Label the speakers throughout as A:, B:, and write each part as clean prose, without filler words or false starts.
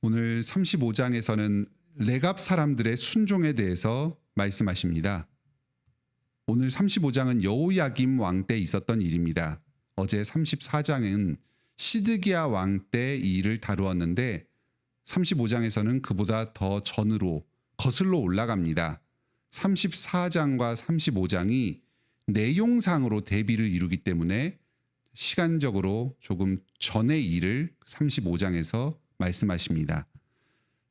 A: 오늘 35장에서는 레갑 사람들의 순종에 대해서 말씀하십니다. 오늘 35장은 여호야김 왕 때 있었던 일입니다. 어제 34장은 시드기야 왕 때 이 일을 다루었는데 35장에서는 그보다 더 전으로 거슬러 올라갑니다. 34장과 35장이 내용상으로 대비를 이루기 때문에 시간적으로 조금 전의 일을 35장에서 말씀하십니다.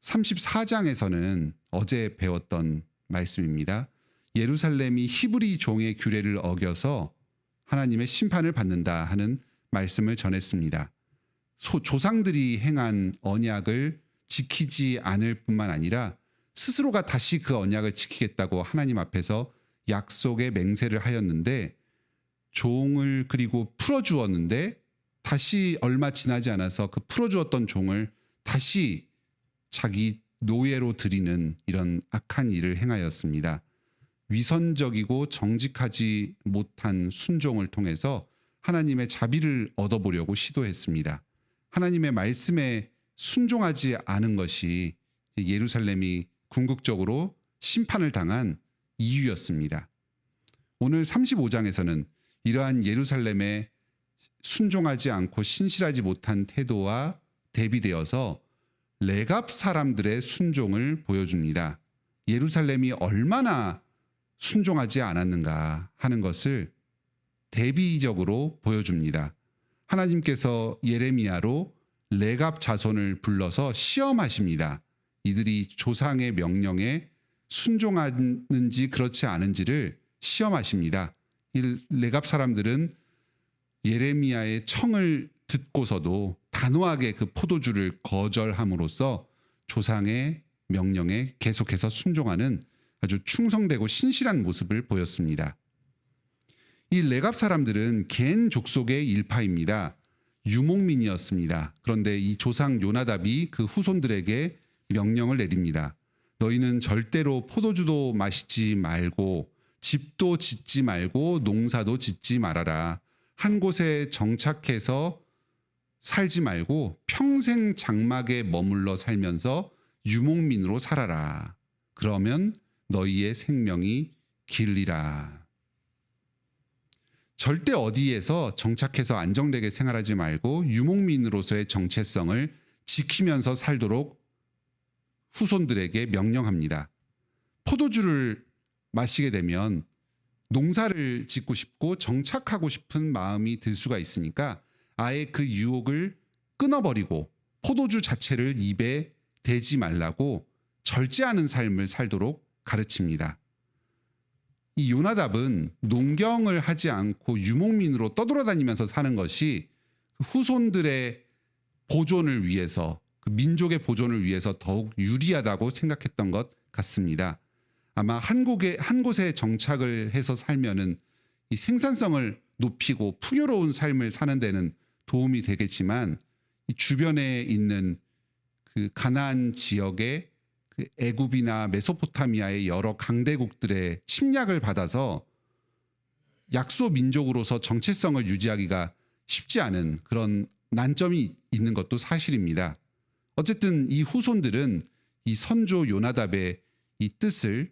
A: 34장에서는 어제 배웠던 말씀입니다. 예루살렘이 히브리 종의 규례를 어겨서 하나님의 심판을 받는다 하는 말씀을 전했습니다. 조상들이 행한 언약을 지키지 않을 뿐만 아니라 스스로가 다시 그 언약을 지키겠다고 하나님 앞에서 약속의 맹세를 하였는데 종을 그리고 풀어주었는데 다시 얼마 지나지 않아서 그 풀어주었던 종을 다시 자기 노예로 들이는 이런 악한 일을 행하였습니다. 위선적이고 정직하지 못한 순종을 통해서 하나님의 자비를 얻어보려고 시도했습니다. 하나님의 말씀에 순종하지 않은 것이 예루살렘이 궁극적으로 심판을 당한 이유였습니다. 오늘 35장에서는 이러한 예루살렘에 순종하지 않고 신실하지 못한 태도와 대비되어서 레갑 사람들의 순종을 보여줍니다. 예루살렘이 얼마나 순종하지 않았는가 하는 것을 대비적으로 보여줍니다. 하나님께서 예레미야로 레갑 자손을 불러서 시험하십니다. 이들이 조상의 명령에 순종하는지 그렇지 않은지를 시험하십니다. 이 레갑 사람들은 예레미야의 청을 듣고서도 단호하게 그 포도주를 거절함으로써 조상의 명령에 계속해서 순종하는 아주 충성되고 신실한 모습을 보였습니다. 이 레갑 사람들은 겐 족속의 일파입니다. 유목민이었습니다. 그런데 이 조상 요나답이 그 후손들에게 명령을 내립니다. 너희는 절대로 포도주도 마시지 말고 집도 짓지 말고 농사도 짓지 말아라. 한 곳에 정착해서 살지 말고 평생 장막에 머물러 살면서 유목민으로 살아라. 그러면 너희의 생명이 길리라. 절대 어디에서 정착해서 안정되게 생활하지 말고 유목민으로서의 정체성을 지키면서 살도록 후손들에게 명령합니다. 포도주를 마시게 되면 농사를 짓고 싶고 정착하고 싶은 마음이 들 수가 있으니까 아예 그 유혹을 끊어버리고 포도주 자체를 입에 대지 말라고 절제하는 삶을 살도록 가르칩니다. 이 요나답은 농경을 하지 않고 유목민으로 떠돌아다니면서 사는 것이 후손들의 보존을 위해서, 그 민족의 보존을 위해서 더욱 유리하다고 생각했던 것 같습니다. 아마 한 곳에 정착을 해서 살면은 이 생산성을 높이고 풍요로운 삶을 사는 데는 도움이 되겠지만 이 주변에 있는 그 가나안 지역의 그 애굽이나 메소포타미아의 여러 강대국들의 침략을 받아서 약소 민족으로서 정체성을 유지하기가 쉽지 않은 그런 난점이 있는 것도 사실입니다. 어쨌든 이 후손들은 이 선조 요나답의 이 뜻을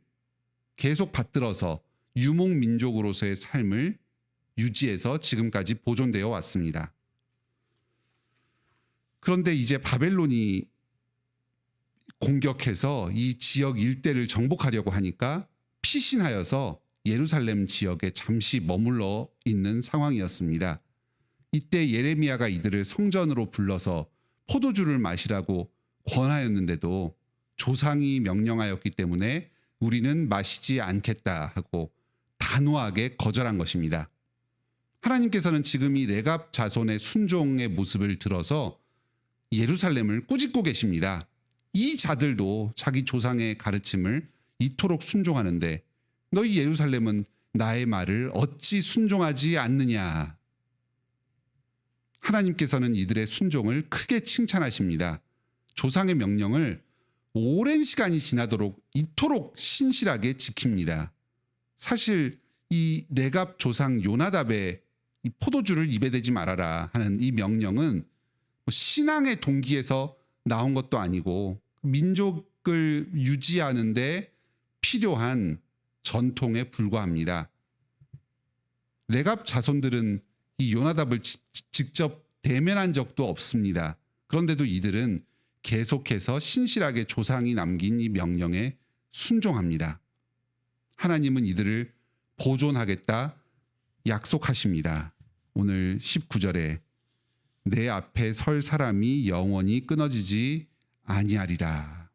A: 계속 받들어서 유목민족으로서의 삶을 유지해서 지금까지 보존되어 왔습니다. 그런데 이제 바벨론이 공격해서 이 지역 일대를 정복하려고 하니까 피신하여서 예루살렘 지역에 잠시 머물러 있는 상황이었습니다. 이때 예레미야가 이들을 성전으로 불러서 포도주를 마시라고 권하였는데도 조상이 명령하였기 때문에 우리는 마시지 않겠다 하고 단호하게 거절한 것입니다. 하나님께서는 지금 이 레갑 자손의 순종의 모습을 들어서 예루살렘을 꾸짖고 계십니다. 이 자들도 자기 조상의 가르침을 이토록 순종하는데 너희 예루살렘은 나의 말을 어찌 순종하지 않느냐. 하나님께서는 이들의 순종을 크게 칭찬하십니다. 조상의 명령을 오랜 시간이 지나도록 이토록 신실하게 지킵니다. 사실 이 레갑 조상 요나답의 이 포도주를 입에 대지 말아라 하는 이 명령은 신앙의 동기에서 나온 것도 아니고 민족을 유지하는데 필요한 전통에 불과합니다. 레갑 자손들은 이 요나답을 직접 대면한 적도 없습니다. 그런데도 이들은 계속해서 신실하게 조상이 남긴 이 명령에 순종합니다. 하나님은 이들을 보존하겠다 약속하십니다. 오늘 19절에 내 앞에 설 사람이 영원히 끊어지지 아니하리라.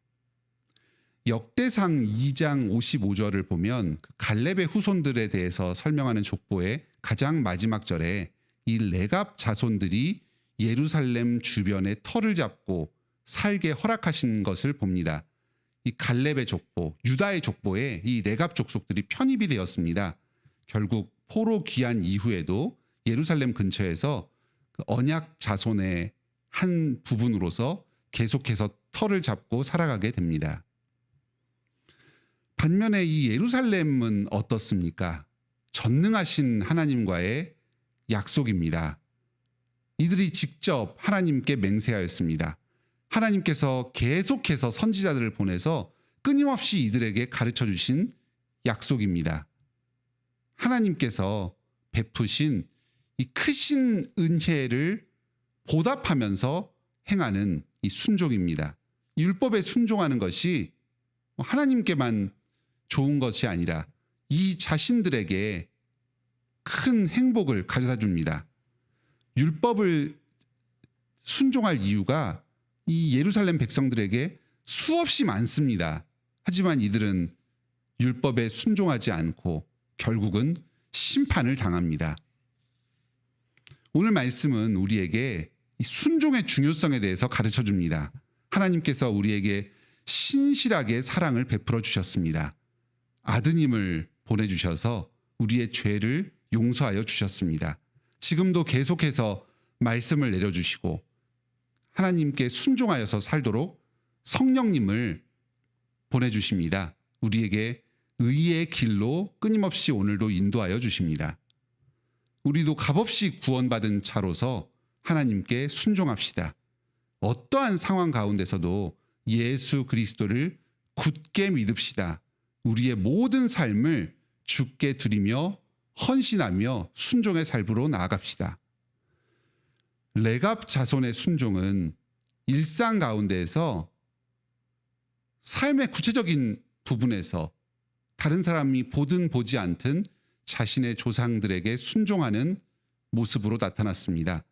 A: 역대상 2장 55절을 보면 갈렙의 후손들에 대해서 설명하는 족보의 가장 마지막 절에 이 레갑 자손들이 예루살렘 주변에 터를 잡고 살게 허락하신 것을 봅니다. 이 갈렙의 족보, 유다의 족보에 이 레갑 족속들이 편입이 되었습니다. 결국 포로 귀환 이후에도 예루살렘 근처에서 그 언약 자손의 한 부분으로서 계속해서 터를 잡고 살아가게 됩니다. 반면에 이 예루살렘은 어떻습니까? 전능하신 하나님과의 약속입니다. 이들이 직접 하나님께 맹세하였습니다. 하나님께서 계속해서 선지자들을 보내서 끊임없이 이들에게 가르쳐 주신 약속입니다. 하나님께서 베푸신 이 크신 은혜를 보답하면서 행하는 이 순종입니다. 율법에 순종하는 것이 하나님께만 좋은 것이 아니라 이 자신들에게 큰 행복을 가져다 줍니다. 율법을 순종할 이유가 이 예루살렘 백성들에게 수없이 많습니다. 하지만 이들은 율법에 순종하지 않고 결국은 심판을 당합니다. 오늘 말씀은 우리에게 이 순종의 중요성에 대해서 가르쳐 줍니다. 하나님께서 우리에게 신실하게 사랑을 베풀어 주셨습니다. 아드님을 보내주셔서 우리의 죄를 용서하여 주셨습니다. 지금도 계속해서 말씀을 내려주시고 하나님께 순종하여서 살도록 성령님을 보내주십니다. 우리에게 의의 길로 끊임없이 오늘도 인도하여 주십니다. 우리도 값없이 구원받은 자로서 하나님께 순종합시다. 어떠한 상황 가운데서도 예수 그리스도를 굳게 믿읍시다. 우리의 모든 삶을 주께 드리며 헌신하며 순종의 삶으로 나아갑시다. 레갑 자손의 순종은 일상 가운데에서 삶의 구체적인 부분에서 다른 사람이 보든 보지 않든 자신의 조상들에게 순종하는 모습으로 나타났습니다.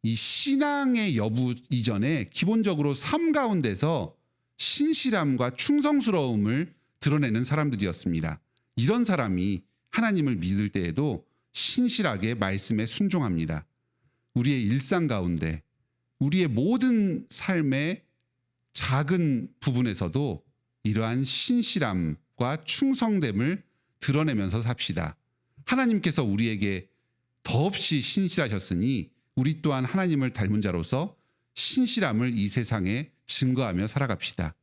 A: 이 신앙의 여부 이전에 기본적으로 삶 가운데서 신실함과 충성스러움을 드러내는 사람들이었습니다. 이런 사람이 하나님을 믿을 때에도 신실하게 말씀에 순종합니다. 우리의 일상 가운데 우리의 모든 삶의 작은 부분에서도 이러한 신실함과 충성됨을 드러내면서 삽시다. 하나님께서 우리에게 더없이 신실하셨으니 우리 또한 하나님을 닮은 자로서 신실함을 이 세상에 증거하며 살아갑시다.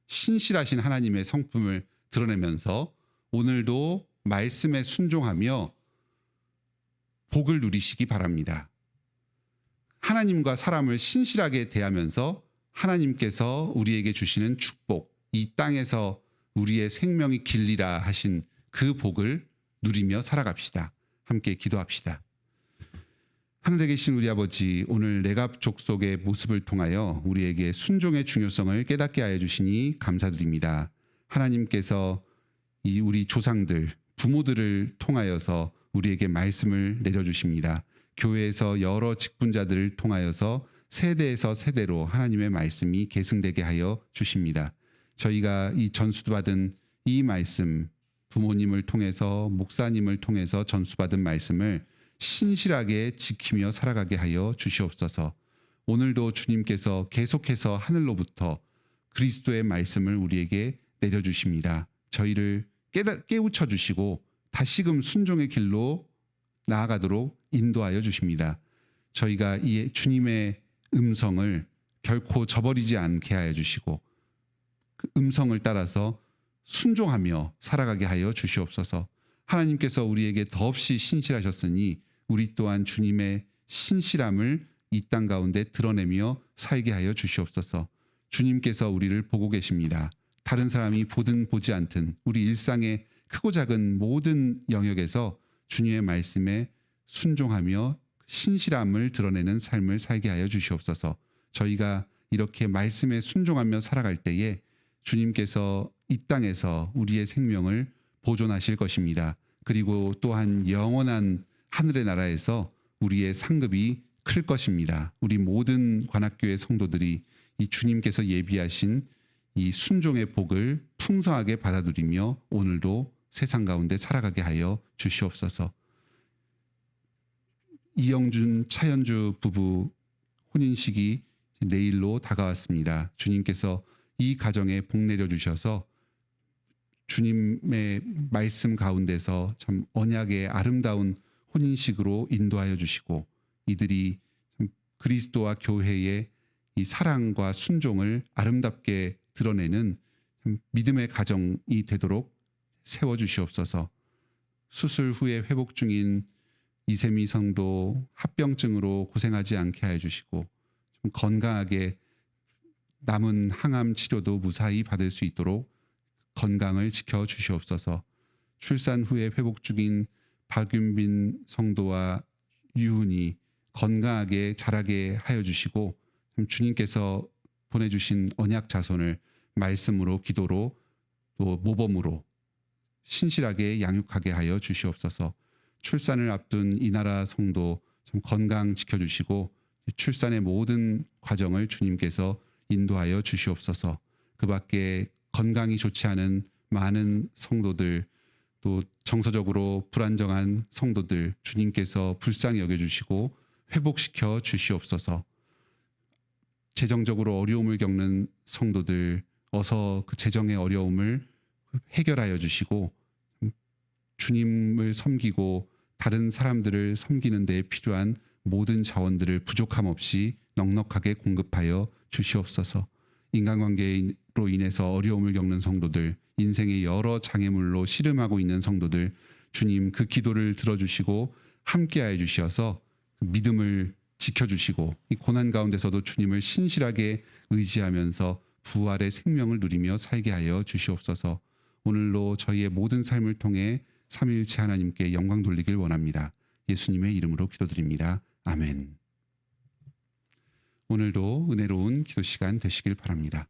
A: 신실하신 하나님의 성품을 드러내면서 오늘도 말씀에 순종하며 복을 누리시기 바랍니다. 하나님과 사람을 신실하게 대하면서 하나님께서 우리에게 주시는 축복, 이 땅에서 우리의 생명이 길리라 하신 그 복을 누리며 살아갑시다. 함께 기도합시다. 하늘에 계신 우리 아버지, 오늘 레갑 족속의 모습을 통하여 우리에게 순종의 중요성을 깨닫게 하여 주시니 감사드립니다. 하나님께서 이 우리 조상들, 부모들을 통하여서 우리에게 말씀을 내려주십니다. 교회에서 여러 직분자들을 통하여서 세대에서 세대로 하나님의 말씀이 계승되게 하여 주십니다. 저희가 이 전수받은 이 말씀, 부모님을 통해서 목사님을 통해서 전수받은 말씀을 신실하게 지키며 살아가게 하여 주시옵소서. 오늘도 주님께서 계속해서 하늘로부터 그리스도의 말씀을 우리에게 내려주십니다. 저희를 깨우쳐 주시고 다시금 순종의 길로 나아가도록 인도하여 주십니다. 저희가 이 주님의 음성을 결코 저버리지 않게 하여 주시고 그 음성을 따라서 순종하며 살아가게 하여 주시옵소서. 하나님께서 우리에게 더없이 신실하셨으니 우리 또한 주님의 신실함을 이 땅 가운데 드러내며 살게 하여 주시옵소서. 주님께서 우리를 보고 계십니다. 다른 사람이 보든 보지 않든 우리 일상의 크고 작은 모든 영역에서 주님의 말씀에 순종하며 신실함을 드러내는 삶을 살게 하여 주시옵소서. 저희가 이렇게 말씀에 순종하며 살아갈 때에 주님께서 이 땅에서 우리의 생명을 보존하실 것입니다. 그리고 또한 영원한 하늘의 나라에서 우리의 상급이 클 것입니다. 우리 모든 관악교회 성도들이 이 주님께서 예비하신 이 순종의 복을 풍성하게 받아들이며 오늘도 세상 가운데 살아가게 하여 주시옵소서. 이영준, 차현주 부부 혼인식이 내일로 다가왔습니다. 주님께서 이 가정에 복 내려 주셔서 주님의 말씀 가운데서 참 언약의 아름다운 혼인식으로 인도하여 주시고 이들이 그리스도와 교회의 이 사랑과 순종을 아름답게 드러내는 믿음의 가정이 되도록 세워주시옵소서. 수술 후에 회복 중인 이세미 성도 합병증으로 고생하지 않게 해주시고 좀 건강하게 남은 항암 치료도 무사히 받을 수 있도록 건강을 지켜주시옵소서. 출산 후에 회복 중인 박윤빈 성도와 유훈이 건강하게 자라게 하여 주시고 주님께서 보내주신 언약 자손을 말씀으로 기도로 또 모범으로 신실하게 양육하게 하여 주시옵소서. 출산을 앞둔 이 나라 성도 좀 건강 지켜주시고 출산의 모든 과정을 주님께서 인도하여 주시옵소서. 그 밖에 건강이 좋지 않은 많은 성도들 또 정서적으로 불안정한 성도들 주님께서 불쌍히 여겨주시고 회복시켜 주시옵소서. 재정적으로 어려움을 겪는 성도들 어서 그 재정의 어려움을 해결하여 주시고 주님을 섬기고 다른 사람들을 섬기는 데 필요한 모든 자원들을 부족함 없이 넉넉하게 공급하여 주시옵소서. 인간관계로 인해서 어려움을 겪는 성도들, 인생의 여러 장애물로 씨름하고 있는 성도들, 주님 그 기도를 들어주시고 함께하여 주셔서 믿음을 지켜주시고 이 고난 가운데서도 주님을 신실하게 의지하면서 부활의 생명을 누리며 살게 하여 주시옵소서. 오늘로 저희의 모든 삶을 통해 삼위일체 하나님께 영광 돌리길 원합니다. 예수님의 이름으로 기도드립니다. 아멘. 오늘도 은혜로운 기도 시간 되시길 바랍니다.